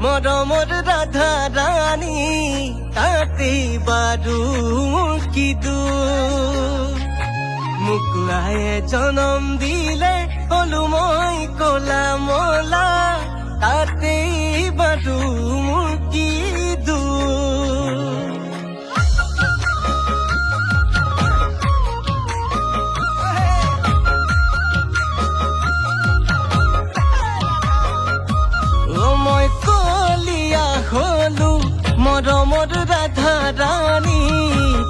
মৰমৰ ৰাধা ৰাণী তাতে বাৰু কি দুখ মোক আয়ে জনম দিলে হলো মই কলা মলা তাতে বাৰু মোৰ কি দুখ মই কলিয়া হলো মৰমৰ ৰাধা ৰাণী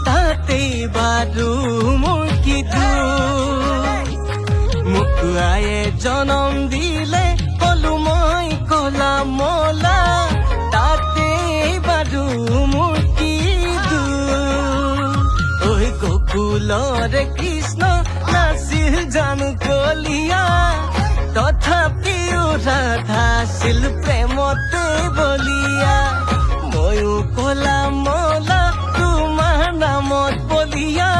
তাতে বাৰু মোৰ কি দুখ মোক আয়ে জনম দিলে হলো মই কলা মলা তাতে বাৰু মোৰ কি দুখ ঐ গকুলৰে কৃষ্ণ নাছিল জানো কলিয়া তথাপিও ৰাধা আছিল প্ৰেমতে বলিয়া ময়ো কলা মলা তোমাৰ নামত বলিয়া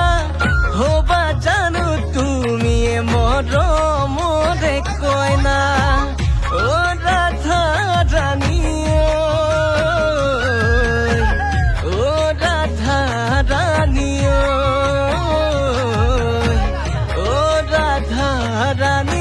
হবা জানো তুমিয়ে মৰমৰে কইনা অ ৰাধা ৰাণী ঐ অ ৰাধা ৰাণী ঐ অ ৰাধা ৰাণী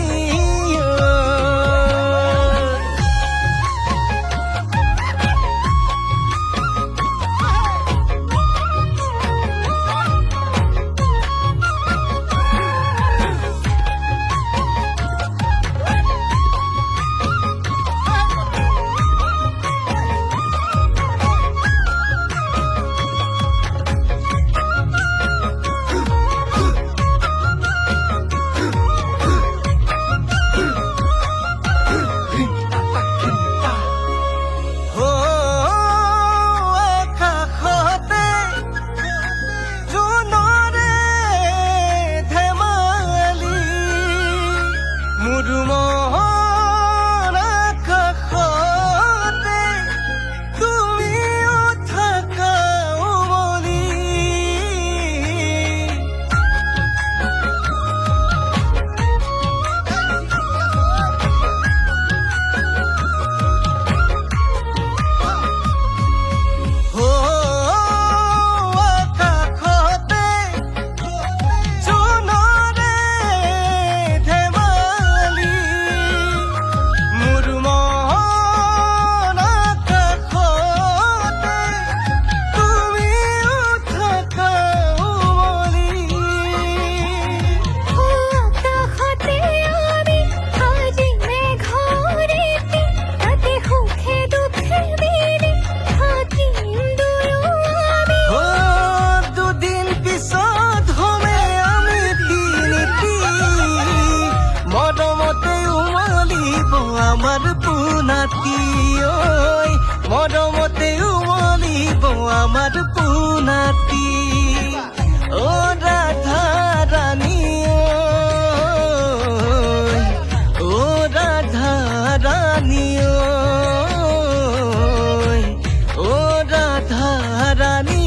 আমাৰ পুনাতি ঐ মৰমতে উমলিব আমাৰ পুনাতি ও ৰাধা ৰানী ঐ ও ৰাধা ৰানী ঐ ও ৰাধা ৰানী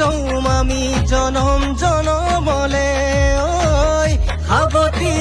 ৰম আমি জনম জনমলে ঐ সাৱতি